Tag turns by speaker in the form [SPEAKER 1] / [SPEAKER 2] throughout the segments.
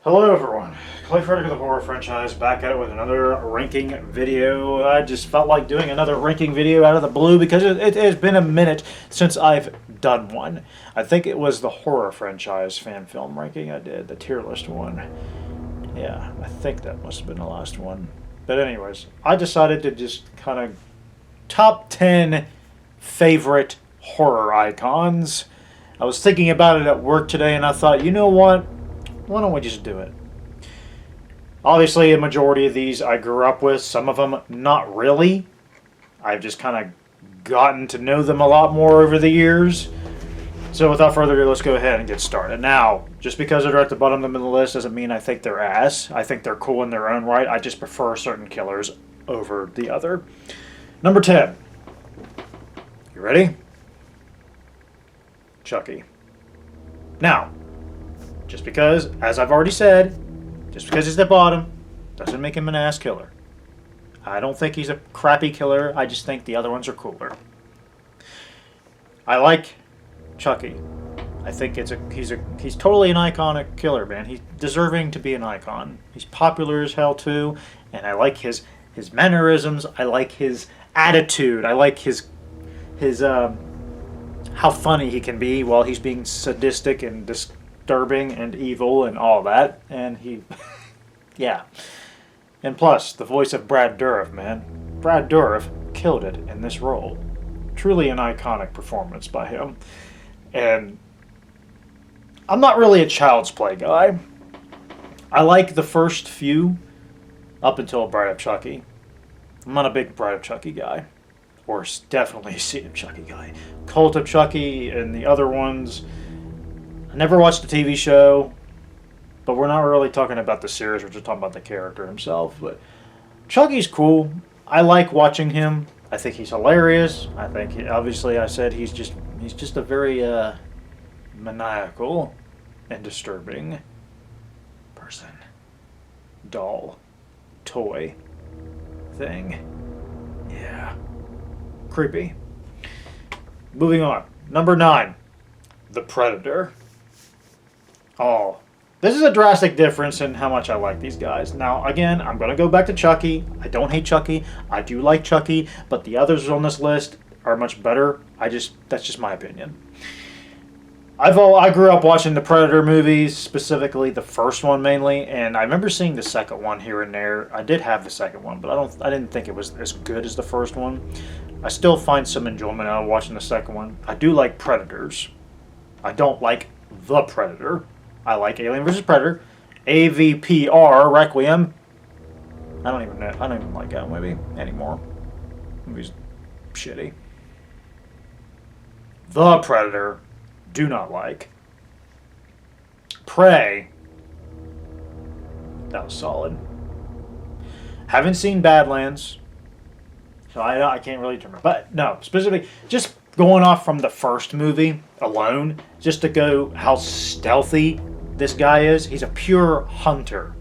[SPEAKER 1] Hello everyone, Clay Frederick of the Horror Franchise back at it with another ranking video. I just felt like doing another ranking video out of the blue because it has been a minute since I've done one. I think it was the Horror Franchise fan film ranking I did, the tier list one. Yeah, I think that must have been the last one. But anyways, I decided to just kind of top 10 favorite horror icons. I was thinking about it at work today and I thought, you know what? Why don't we just do it? Obviously, a majority of these I grew up with. Some of them, not really. I've just kind of gotten to know them a lot more over the years. So without further ado, let's go ahead and get started. Now, just because they're at the bottom of the list doesn't mean I think they're ass. I think they're cool in their own right. I just prefer certain killers over the other. Number 10. You ready? Chucky. Now, just because, as I've already said, just because he's the bottom doesn't make him an ass killer. I don't think he's a crappy killer. I just think the other ones are cooler. I like Chucky. I think he's totally an iconic killer, man. He's deserving to be an icon. He's popular as hell too, and I like his mannerisms. I like his attitude. I like his how funny he can be while he's being sadistic and disturbing and evil and all that. And he, yeah. And plus, the voice of Brad Dourif, man. Brad Dourif killed it in this role. Truly an iconic performance by him. And I'm not really a Child's Play guy. I like the first few up until Bride of Chucky. I'm not a big Bride of Chucky guy. Or definitely a Seed of Chucky guy. Cult of Chucky and the other ones. I never watched the TV show, but we're not really talking about the series. We're just talking about the character himself. But Chucky's cool. I like watching him. I think he's hilarious. I think, obviously, I said he's just a very maniacal and disturbing person, doll, toy thing. Yeah, creepy. Moving on. Number 9, The Predator. Oh, this is a drastic difference in how much I like these guys. Now, again, I'm going to go back to Chucky. I don't hate Chucky. I do like Chucky, but the others on this list are much better. That's just my opinion. I grew up watching the Predator movies, specifically the first one mainly, and I remember seeing the second one here and there. I did have the second one, but I didn't think it was as good as the first one. I still find some enjoyment out of watching the second one. I do like Predators. I don't like The Predator. I like Alien vs. Predator, AVPR, Requiem. I don't even like that movie anymore. The movie's shitty. The Predator, do not like. Prey, that was solid. Haven't seen Badlands, so I can't really determine. But no, specifically, just going off from the first movie alone, just to go how stealthy this guy is. He's a pure hunter.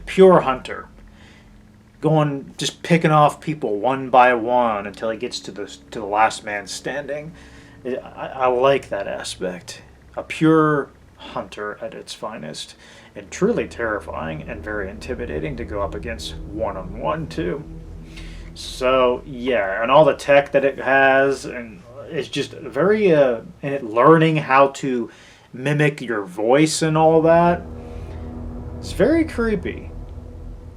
[SPEAKER 1] Pure hunter. Going, just picking off people one by one until he gets to the last man standing. I like that aspect. A pure hunter at its finest. And truly terrifying and very intimidating to go up against one-on-one too. So, yeah, and all the tech that it has, and it's just very, and it learning how to mimic your voice and all that. It's very creepy.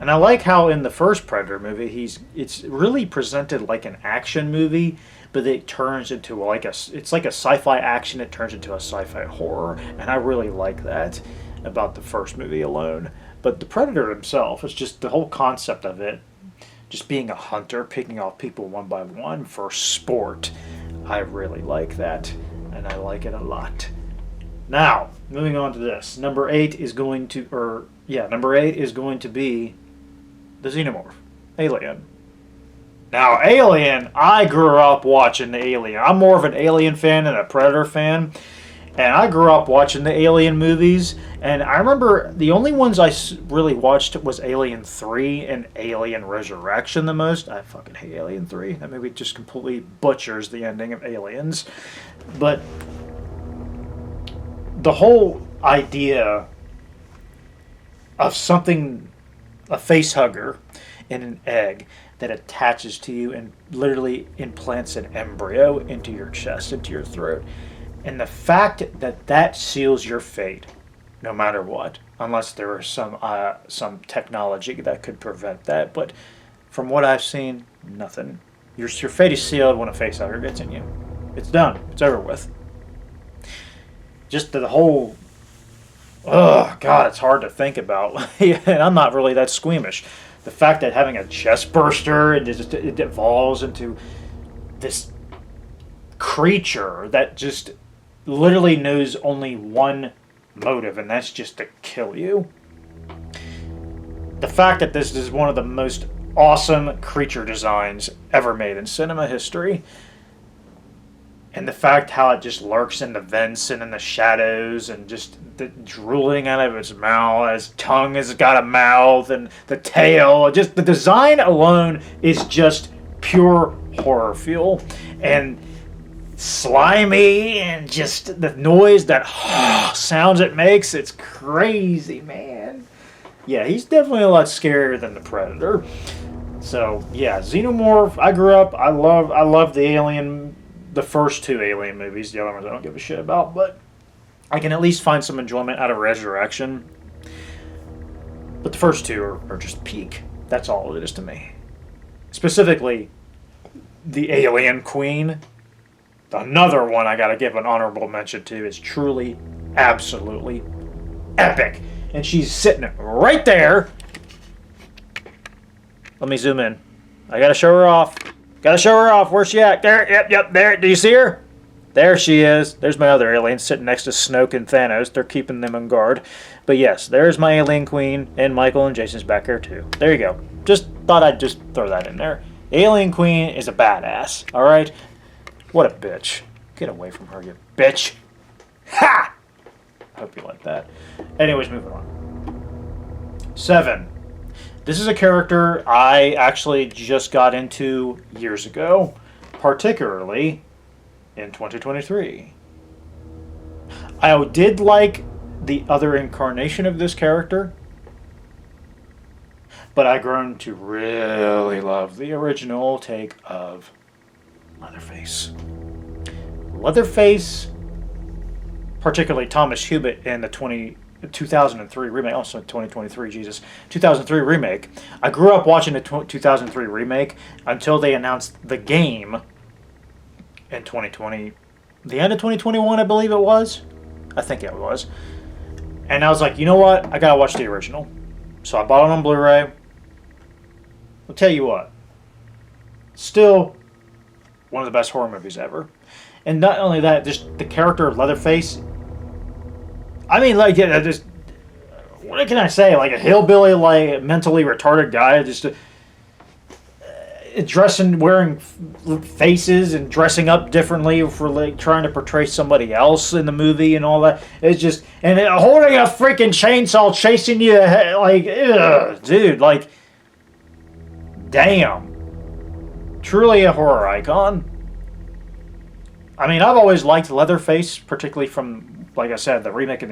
[SPEAKER 1] And I like how in the first Predator movie, it's really presented like an action movie, but it turns into it's like a sci-fi action, it turns into a sci-fi horror, and I really like that about the first movie alone. But the Predator himself, it's just the whole concept of it, just being a hunter, picking off people one by one for sport. I really like that, and I like it a lot. Now, moving on to this. Number 8 is going to be the Xenomorph, Alien. Now, Alien, I grew up watching the Alien. I'm more of an Alien fan than a Predator fan. And I grew up watching the Alien movies. And I remember the only ones I really watched was Alien 3 and Alien Resurrection the most. I fucking hate Alien 3. That movie just completely butchers the ending of Aliens. But the whole idea of something, a face hugger in an egg that attaches to you and literally implants an embryo into your chest, into your throat. And the fact that that seals your fate, no matter what, unless there is some technology that could prevent that. But from what I've seen, nothing. Your fate is sealed when a facehugger gets in you. It's done. It's over with. Just the whole, oh God, it's hard to think about. And I'm not really that squeamish. The fact that having a chest burster and it evolves into this creature that just literally knows only one motive, and that's just to kill you. The fact that this is one of the most awesome creature designs ever made in cinema history, and the fact how it just lurks in the vents and in the shadows and just the drooling out of its mouth, its tongue has got a mouth, and the tail, just the design alone is just pure horror fuel. And slimy, and just the noise, that sounds it makes, it's crazy, man. Yeah, he's definitely a lot scarier than the Predator. So yeah, Xenomorph. I grew up. I love the Alien, the first two Alien movies. The other ones I don't give a shit about, but I can at least find some enjoyment out of Resurrection. But the first two are just peak. That's all it is to me. Specifically, the Alien Queen. Another one I gotta give an honorable mention to is truly, absolutely epic. And she's sitting right there. Let me zoom in. I gotta show her off. Where's she at? There, yep, there. Do you see her? There she is. There's my other alien sitting next to Snoke and Thanos. They're keeping them on guard. But yes, there's my Alien Queen, and Michael and Jason's back here too. There you go. Just thought I'd just throw that in there. Alien Queen is a badass, alright? What a bitch. Get away from her, you bitch. Ha! I hope you like that. Anyways, moving on. 7. This is a character I actually just got into years ago, particularly in 2023. I did like the other incarnation of this character, but I've grown to really love the original take of Leatherface. Leatherface, particularly Thomas Hubert in the 2003 remake, also 2023, Jesus, 2003 remake. I grew up watching the 2003 remake until they announced the game in 2020, the end of 2021, I believe it was. I think it was. And I was like, you know what? I gotta watch the original. So I bought it on Blu-ray. I'll tell you what. Still one of the best horror movies ever. And not only that, just the character of Leatherface. I mean, like, yeah, just what can I say? Like a hillbilly, like mentally retarded guy, just dressing, wearing faces and dressing up differently for like trying to portray somebody else in the movie and all that. It's just and holding a freaking chainsaw, chasing you, like, ugh, dude, like, damn, truly a horror icon. I mean, I've always liked Leatherface, particularly from, like I said, the remake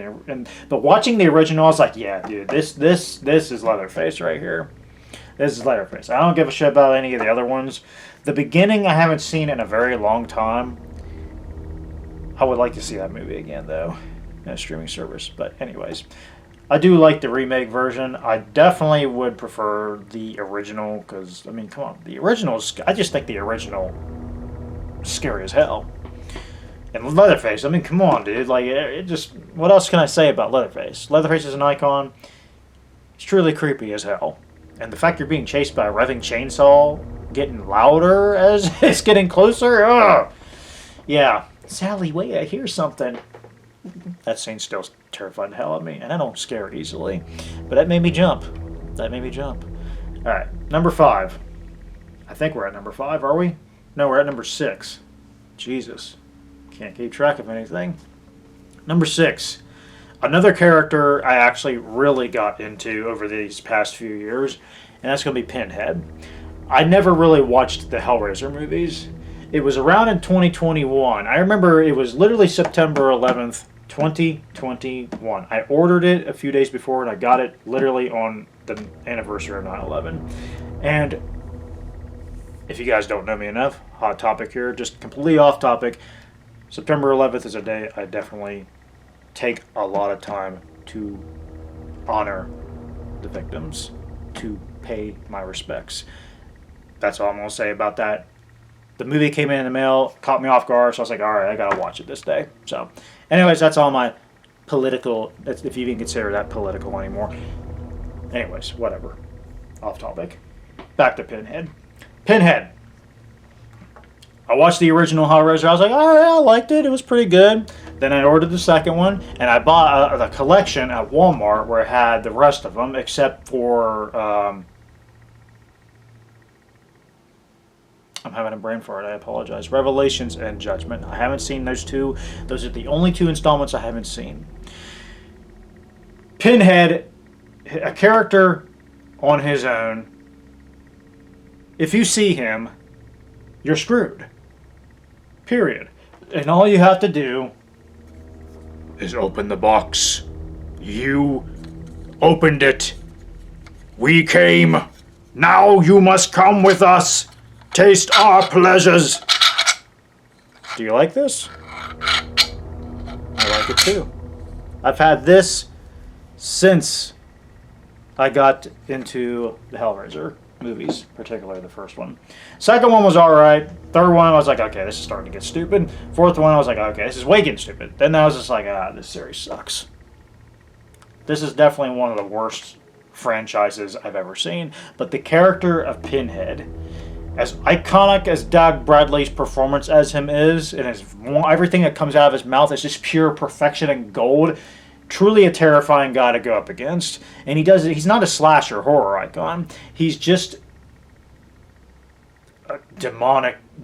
[SPEAKER 1] but watching the original, I was like, yeah, dude, this is Leatherface right here. This is Leatherface. I don't give a shit about any of the other ones. The beginning, I haven't seen in a very long time. I would like to see that movie again, though, in a streaming service. But anyways, I do like the remake version. I definitely would prefer the original, because, I mean, come on, the original, I just think the original is scary as hell. And Leatherface, I mean, come on, dude. Like, it just, what else can I say about Leatherface? Leatherface is an icon. It's truly creepy as hell. And the fact you're being chased by a revving chainsaw, getting louder as it's getting closer. Ugh. Yeah. Sally, wait, I hear something. That scene still terrified the hell out of me. And I don't scare easily. But that made me jump. Alright, number 5. I think we're at number 5, are we? No, we're at number 6. Jesus. Can't keep track of anything. Number 6. Another character I actually really got into over these past few years, and that's going to be Pinhead. I never really watched the Hellraiser movies. It was around in 2021. I remember it was literally September 11th, 2021. I ordered it a few days before, and I got it literally on the anniversary of 9/11. And if you guys don't know me enough, hot topic here, just completely off topic. September 11th is a day I definitely take a lot of time to honor the victims, to pay my respects. That's all I'm going to say about that. The movie came in the mail, caught me off guard, so I was like, all right, I got to watch it this day. So, anyways, that's all my political, if you even consider that political anymore. Anyways, whatever. Off topic. Back to Pinhead. Pinhead. I watched the original Hellraiser. I was like, all right, I liked it. It was pretty good. Then I ordered the second one, and I bought the collection at Walmart where it had the rest of them, except for... I'm having a brain fart. I apologize. Revelations and Judgment. I haven't seen those two. Those are the only two installments I haven't seen. Pinhead, a character on his own. If you see him, you're screwed. Period. And all you have to do is open the box. You opened it. We came. Now you must come with us. Taste our pleasures. Do you like this? I like it too. I've had this since I got into the Hellraiser movies, particularly the first one. Second one was alright. Third one, I was like, okay, this is starting to get stupid. Fourth one, I was like, okay, this is way getting stupid. Then I was just like, this series sucks. This is definitely one of the worst franchises I've ever seen. But the character of Pinhead, as iconic as Doug Bradley's performance as him is, and everything that comes out of his mouth is just pure perfection and gold. Truly a terrifying guy to go up against. And he's not a slasher horror icon. He's just a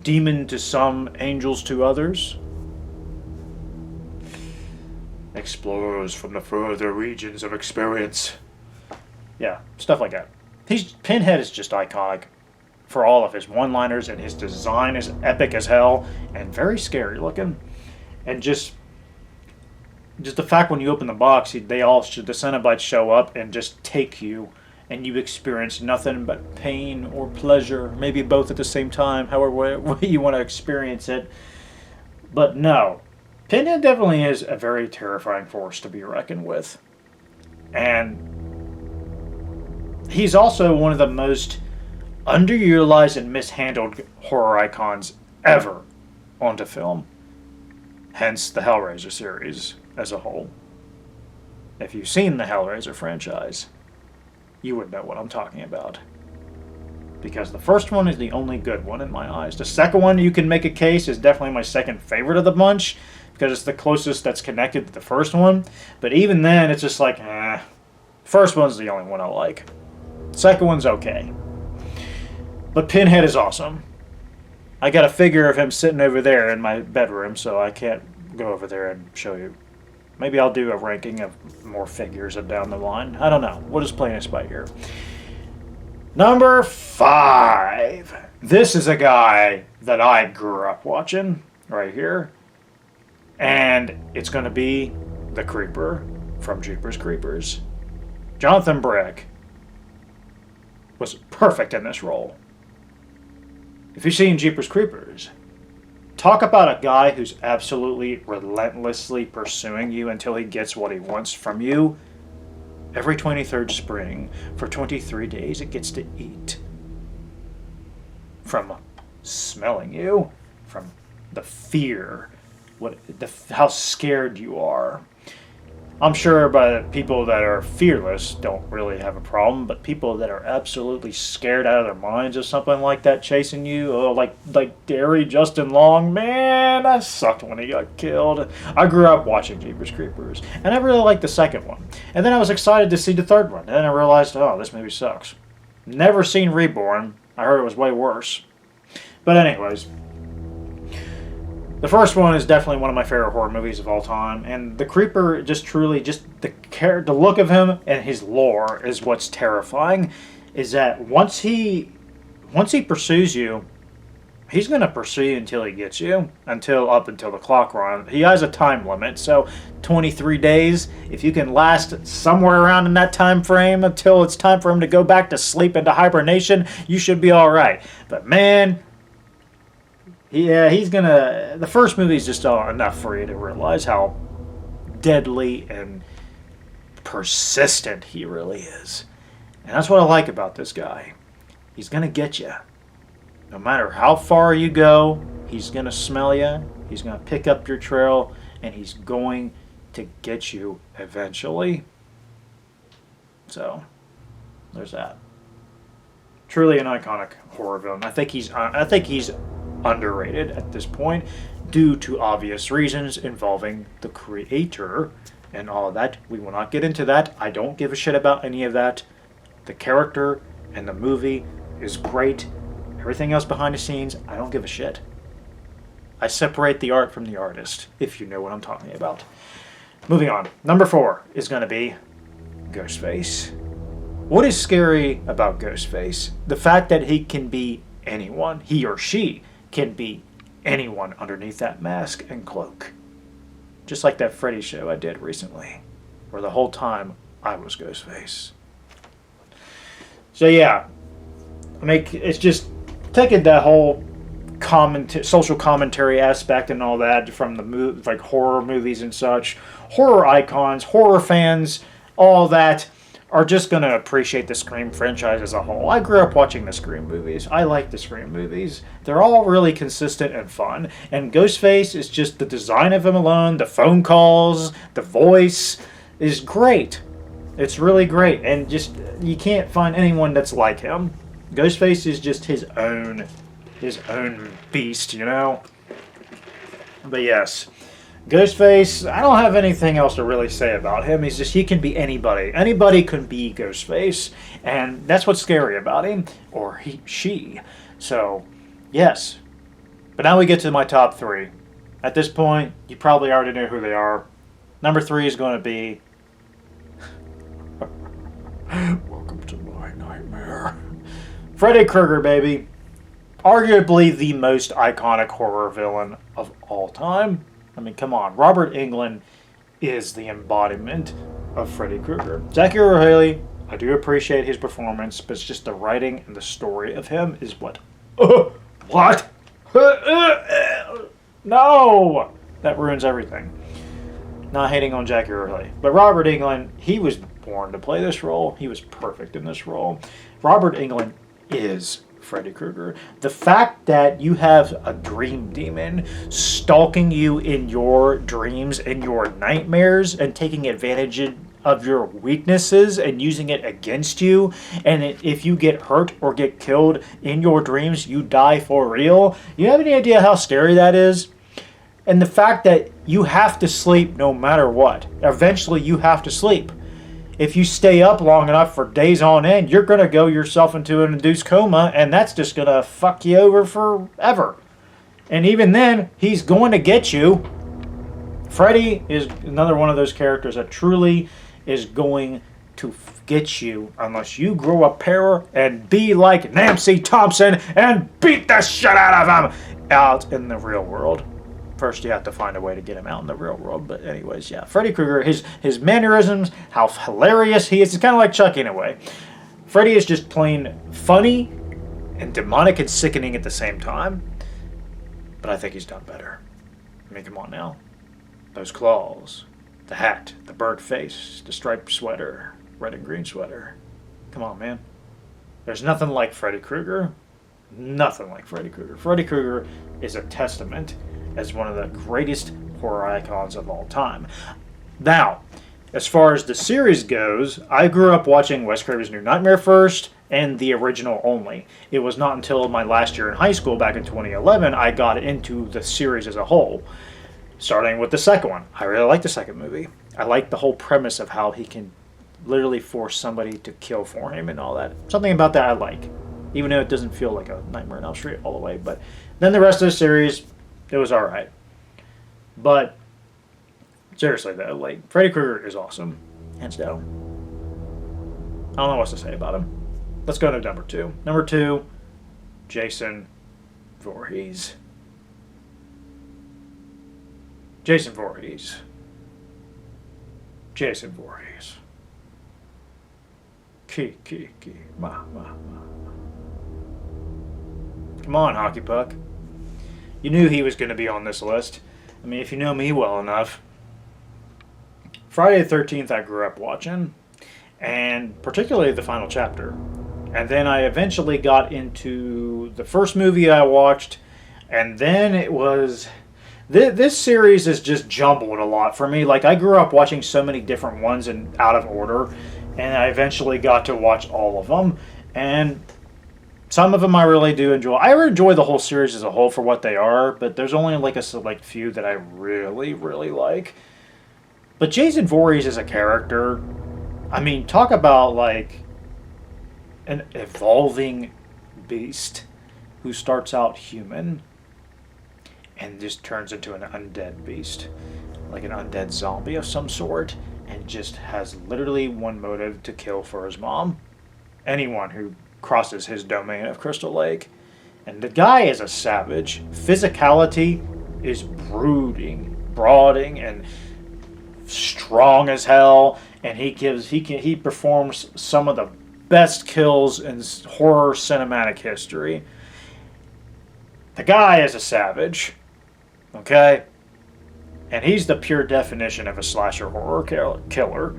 [SPEAKER 1] demon to some, angels to others. Explorers from the further regions of experience. Yeah, stuff like that. Pinhead is just iconic for all of his one-liners, and his design is epic as hell and very scary looking. And just the fact when you open the box, the Cenobites show up and just take you, and you experience nothing but pain or pleasure, maybe both at the same time, however way you want to experience it. But no, Pinhead definitely is a very terrifying force to be reckoned with. And he's also one of the most underutilized and mishandled horror icons ever onto film. Hence the Hellraiser series as a whole. If you've seen the Hellraiser franchise, you would know what I'm talking about. Because the first one is the only good one in my eyes. The second one, you can make a case, is definitely my second favorite of the bunch, because it's the closest that's connected to the first one. But even then, it's just like, First one's the only one I like. Second one's okay. But Pinhead is awesome. I got a figure of him sitting over there in my bedroom, so I can't go over there and show you. Maybe I'll do a ranking of more figures down the line. I don't know. We'll just play this by ear. Number 5. This is a guy that I grew up watching right here. And it's going to be the Creeper from Jeepers Creepers. Jonathan Brick was perfect in this role. If you've seen Jeepers Creepers, talk about a guy who's absolutely relentlessly pursuing you until he gets what he wants from you. Every 23rd spring, for 23 days, it gets to eat. From smelling you, from the fear, how scared you are. I'm sure people that are fearless don't really have a problem, but people that are absolutely scared out of their minds of something like that chasing you, like Derry Justin Long, man, that sucked when he got killed. I grew up watching Jeepers Creepers, and I really liked the second one. And then I was excited to see the third one, and then I realized, this movie sucks. Never seen Reborn. I heard it was way worse. But anyways, the first one is definitely one of my favorite horror movies of all time, and the Creeper the look of him and his lore is what's terrifying. Is that once he pursues you, he's going to pursue you until he gets you, until the clock runs. He has a time limit, so 23 days. If you can last somewhere around in that time frame until it's time for him to go back to sleep into hibernation, you should be all right. But man, yeah, he's gonna. The first movie is just enough for you to realize how deadly and persistent he really is, and that's what I like about this guy. He's gonna get you. No matter how far you go, he's going to smell you, he's going to pick up your trail, and he's going to get you eventually. So, there's that. Truly an iconic horror villain. I think he's underrated at this point due to obvious reasons involving the creator and all of that. We will not get into that. I don't give a shit about any of that. The character and the movie is great. Everything else behind the scenes, I don't give a shit. I separate the art from the artist, if you know what I'm talking about. Moving on. Number 4 is going to be Ghostface. What is scary about Ghostface? The fact that he can be anyone. He or she can be anyone underneath that mask and cloak. Just like that Freddy show I did recently, where the whole time I was Ghostface. So yeah, it's just taking that whole social commentary aspect and all that from the like horror movies and such, horror icons, horror fans, all that are just going to appreciate the Scream franchise as a whole. I grew up watching the Scream movies. I like the Scream movies. They're all really consistent and fun. And Ghostface is just the design of him alone, the phone calls, the voice is great. It's really great. And just, you can't find anyone that's like him. Ghostface is just his own beast, you know? But yes, Ghostface, I don't have anything else to really say about him. He can be anybody. Anybody can be Ghostface, and that's what's scary about him, or she. So, yes. But now we get to my top 3. At this point, you probably already know who they are. Number 3 is going to be... Welcome to my nightmare. Freddy Krueger, baby. Arguably the most iconic horror villain of all time. I mean, come on. Robert Englund is the embodiment of Freddy Krueger. Jackie Earle Haley, I do appreciate his performance, but it's just the writing and the story of him is what? What? No! That ruins everything. Not hating on Jackie Earle Haley. But Robert Englund, he was born to play this role. He was perfect in this role. Robert Englund is Freddy Krueger. The fact that you have a dream demon stalking you in your dreams and your nightmares and taking advantage of your weaknesses and using it against you, and if you get hurt or get killed in your dreams, you die for real. You have any idea how scary that is? And the fact that you have to sleep no matter what. Eventually you have to sleep. If you stay up long enough for days on end, you're going to go yourself into an induced coma, and that's just going to fuck you over forever. And even then, he's going to get you. Freddy is another one of those characters that truly is going to get you unless you grow a pair and be like Nancy Thompson and beat the shit out of him out in the real world. First, you have to find a way to get him out in the real world. But anyways, yeah. Freddy Krueger, his mannerisms, how hilarious he is. It's kind of like Chucky in a way. Freddy is just plain funny and demonic and sickening at the same time. But I think he's done better. I mean, come on now. Those claws, the hat, the burnt face, the striped sweater, red and green sweater. Come on, man. There's nothing like Freddy Krueger. Nothing like Freddy Krueger. Freddy Krueger is a testament as one of the greatest horror icons of all time. Now, as far as the series goes, I grew up watching Wes Craven's New Nightmare first, and the original only. It was not until my last year in high school, back in 2011, I got into the series as a whole. Starting with the second one. I really like the second movie. I like the whole premise of how he can literally force somebody to kill for him and all that. Something about that I like. Even though it doesn't feel like a Nightmare on Elm Street all the way. But then the rest of the series, it was alright. But seriously though, like, Freddy Krueger is awesome. Hands down. I don't know what to say about him. Let's go to number 2. Number 2, Jason Voorhees. Jason Voorhees. Jason Voorhees. Key. Ma. Come on, Hockey Puck. You knew he was going to be on this list. I mean, if you know me well enough. Friday the 13th I grew up watching, and particularly the final chapter. And then I eventually got into the first movie I watched, and then it was... This series is just jumbled a lot for me. Like, I grew up watching so many different ones and out of order, and I eventually got to watch all of them. And some of them I really do enjoy. I enjoy the whole series as a whole for what they are, but there's only like a select few that I really, really like. But Jason Voorhees as a character, I mean, talk about like an evolving beast who starts out human and just turns into an undead beast, like an undead zombie of some sort, and just has literally one motive: to kill for his mom. Anyone who crosses his domain of Crystal Lake. And the guy is a savage. Physicality is brooding, and strong as hell, and he performs some of the best kills in horror cinematic history. The guy is a savage, okay? And he's the pure definition of a slasher horror killer.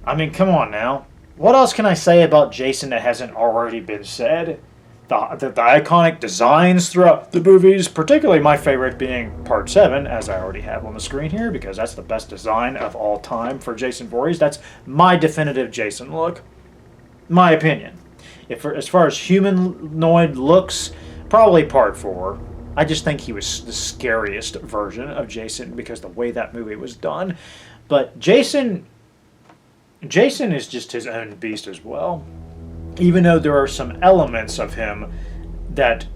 [SPEAKER 1] I mean, come on now. What else can I say about Jason that hasn't already been said? The iconic designs throughout the movies, particularly my favorite being Part 7, as I already have on the screen here, because that's the best design of all time for Jason Voorhees. That's my definitive Jason look. My opinion. As far as humanoid looks, probably Part 4. I just think he was the scariest version of Jason because the way that movie was done. But Jason is just his own beast as well. Even though there are some elements of him that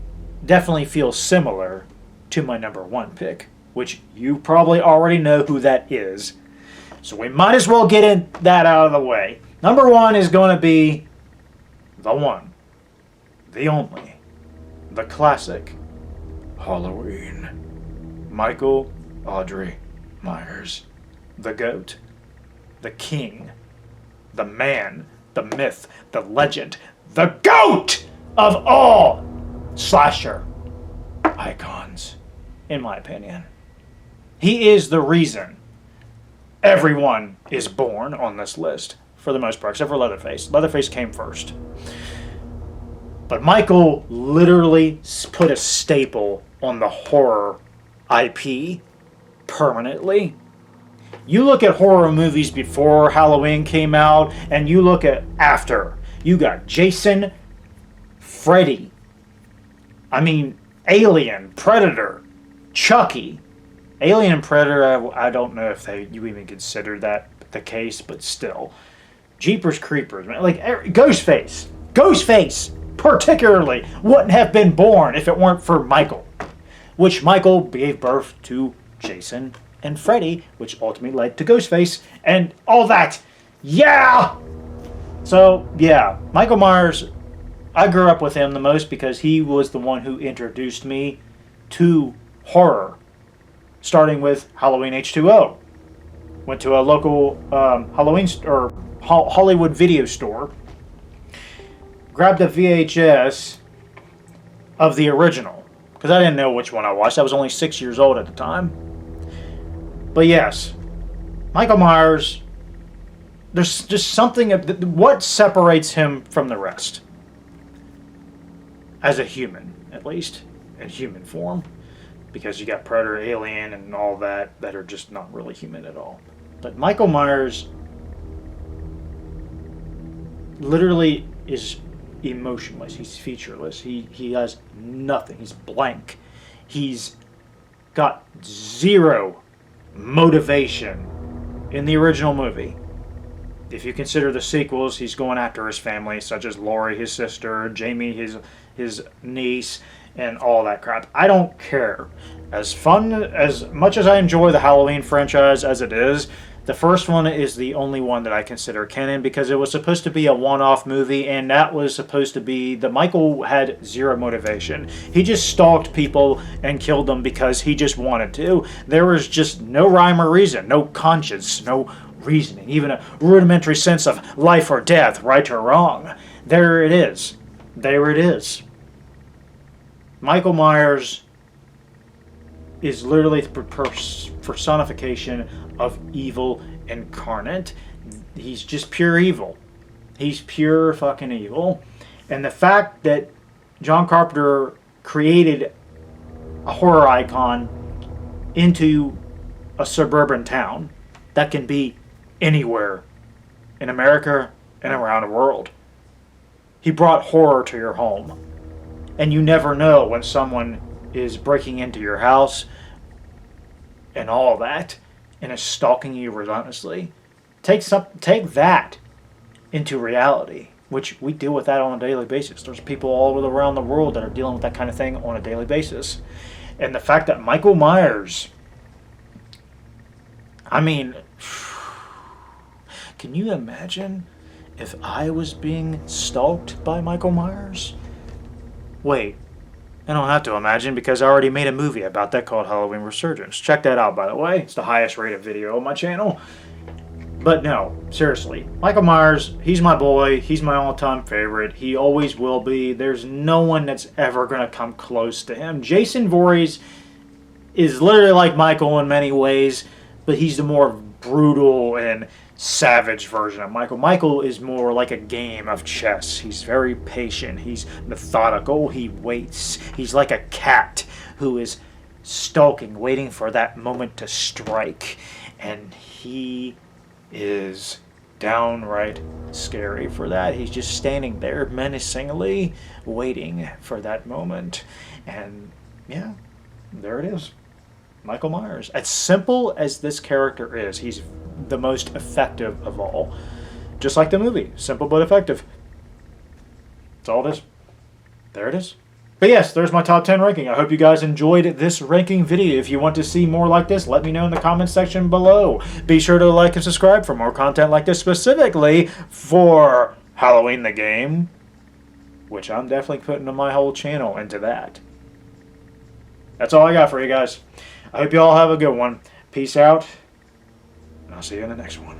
[SPEAKER 1] definitely feel similar to my number one pick, which you probably already know who that is. So we might as well get that out of the way. Number one is going to be the one, the only, the classic Halloween. Michael Audrey Myers. The GOAT. The king. The man. The myth. The legend. The GOAT of all slasher icons, in my opinion. He is the reason everyone is born on this list, for the most part, except for Leatherface. Leatherface came first. But Michael literally put a staple on the horror IP permanently. You look at horror movies before Halloween came out, and you look at after. You got Jason, Freddy, Alien, Predator, Chucky. Alien and Predator, I don't know if you even consider that the case, but still. Jeepers Creepers, man. Like, Ghostface, particularly, wouldn't have been born if it weren't for Michael. Which Michael gave birth to Jason and Freddy, which ultimately led to Ghostface, and all that. Yeah! So, yeah, Michael Myers, I grew up with him the most because he was the one who introduced me to horror. Starting with Halloween H2O. Went to a local Hollywood video store. Grabbed a VHS of the original. Because I didn't know which one I watched. I was only 6 years old at the time. But yes, Michael Myers, there's just something, what separates him from the rest? As a human, at least, in human form. Because you got Predator, Alien, and all that are just not really human at all. But Michael Myers literally is emotionless. He's featureless. He has nothing. He's blank. He's got zero motivation in the original movie. If you consider the sequels, he's going after his family, such as Laurie, his sister, Jamie, his niece, and all that crap. I don't care. As much as I enjoy the Halloween franchise as it is, The first one is the only one that I consider canon because it was supposed to be a one-off movie, and that was supposed to be the Michael had zero motivation. He just stalked people and killed them because he just wanted to. There was just no rhyme or reason, no conscience, no reasoning, even a rudimentary sense of life or death, right or wrong. There it is. There it is. Michael Myers is literally the personification of evil incarnate. He's just pure evil. He's pure fucking evil. And the fact that John Carpenter created a horror icon into a suburban town that can be anywhere in America and around the world. He brought horror to your home. And you never know when someone is breaking into your house and all that and is stalking you relentlessly. Take that into reality, which we deal with that on a daily basis. There's people all around the world that are dealing with that kind of thing on a daily basis. And the fact that Michael Myers, I mean, can you imagine if I was being stalked by Michael Myers? Wait, I don't have to imagine because I already made a movie about that called Halloween Resurgence. Check that out, by the way. It's the highest rated video on my channel. But no, seriously, Michael Myers, he's my boy. He's my all-time favorite. He always will be. There's no one that's ever going to come close to him. Jason Voorhees is literally like Michael in many ways, but he's the more brutal and savage version of Michael. Michael is more like a game of chess. He's very patient. He's methodical. He waits. He's like a cat who is stalking, waiting for that moment to strike. And he is downright scary for that. He's just standing there menacingly waiting for that moment. And yeah, there it is. Michael Myers. As simple as this character is, he's the most effective of all. Just like the movie. Simple but effective. That's all it is. There it is. But yes, there's my top 10 ranking. I hope you guys enjoyed this ranking video. If you want to see more like this, let me know in the comment section below. Be sure to like and subscribe for more content like this, specifically for Halloween the game, which I'm definitely putting my whole channel into that. That's all I got for you guys. I hope you all have a good one. Peace out, and I'll see you in the next one.